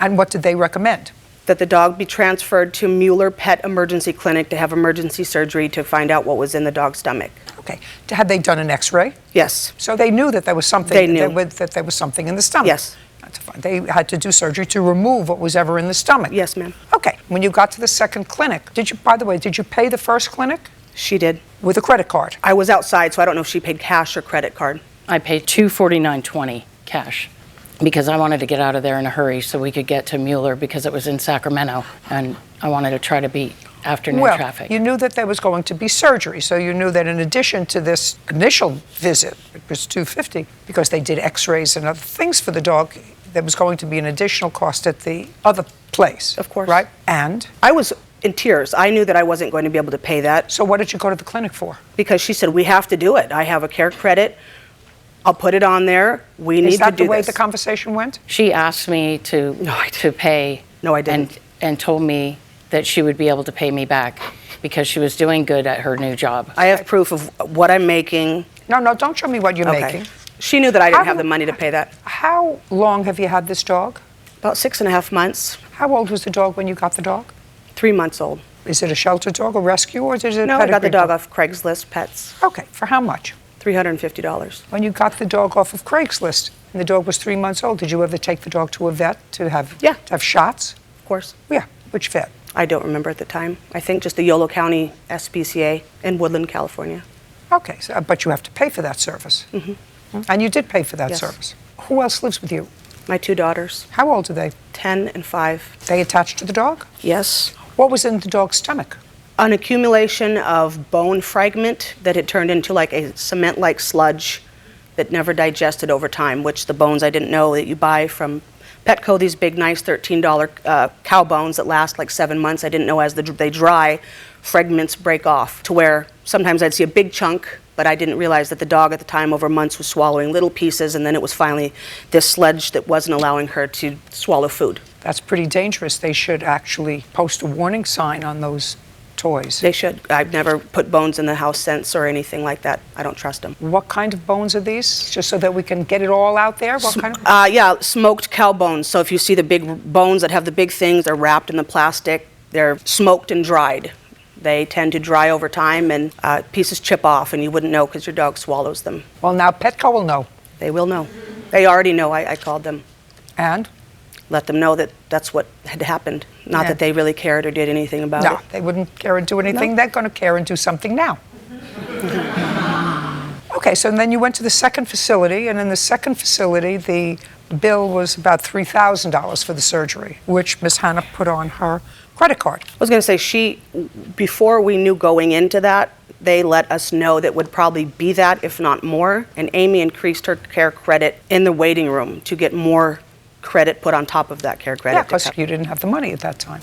And what did they recommend? That the dog be transferred to Mueller Pet Emergency Clinic to have emergency surgery to find out what was in the dog's stomach. Okay. Had they done an x-ray? Yes. So they knew that there was something. They knew. That there was something in the stomach? Yes. That's fine. They had to do surgery to remove what was ever in the stomach? Yes, ma'am. Okay. When you got to the second clinic, by the way, did you pay the first clinic? She did. With a credit card? I was outside, so I don't know if she paid cash or credit card. I paid $249.20 cash because I wanted to get out of there in a hurry so we could get to Mueller because it was in Sacramento, and I wanted to try to beat afternoon traffic. You knew that there was going to be surgery, so you knew that in addition to this initial visit, it was $250, because they did x-rays and other things for the dog, there was going to be an additional cost at the other place. Of course. Right? And? I was in tears. I knew that I wasn't going to be able to pay that. So what did you go to the clinic for? Because she said, we have to do it. I have a care credit. I'll put it on there. We need to do this. Is that the way the conversation went? She asked me to pay. No, I didn't. And told me that she would be able to pay me back because she was doing good at her new job. I have proof of what I'm making. No, don't show me what you're making. She knew that I didn't have the money to pay that. How long have you had this dog? About 6.5 months. How old was the dog when you got the dog? 3 months old. Is it a shelter dog, a rescue, or is it a No, I got the dog off Craigslist Pets. Okay, for how much? $350. When you got the dog off of Craigslist and the dog was 3 months old, did you ever take the dog to a vet to have shots? Of course. Yeah, which vet? I don't remember at the time. I think just the Yolo County SPCA in Woodland, California. Okay, but you have to pay for that service. Mm-hmm. And you did pay for that Yes. service. Who else lives with you? My 2 daughters. How old are they? 10 and 5. They attached to the dog? Yes. What was in the dog's stomach? An accumulation of bone fragment that had turned into like a cement-like sludge that never digested over time, which the bones I didn't know that you buy from Petco, these big, nice $13 cow bones that last like 7 months. I didn't know as they dry, fragments break off to where sometimes I'd see a big chunk, but I didn't realize that the dog at the time over months was swallowing little pieces, and then it was finally this sludge that wasn't allowing her to swallow food. That's pretty dangerous. They should actually post a warning sign on those toys. They should. I've never put bones in the house since or anything like that. I don't trust them. What kind of bones are these? Just so that we can get it all out there? What kind of? Yeah, smoked cow bones. So if you see the big bones that have the big things, they're wrapped in the plastic. They're smoked and dried. They tend to dry over time, and pieces chip off, and you wouldn't know because your dog swallows them. Well, now Petco will know. They will know. They already know. I called them. And? Let them know that that's what had happened. Not that they really cared or did anything about it. No, they wouldn't care and do anything. No. They're going to care and do something now. Okay, so then you went to the second facility, and in the second facility, the bill was about $3,000 for the surgery, which Miss Hannah put on her credit card. I was going to say, before we knew going into that, they let us know that would probably be that, if not more. And Amy increased her care credit in the waiting room to get more credit put on top of that care credit. Yeah, because you didn't have the money at that time.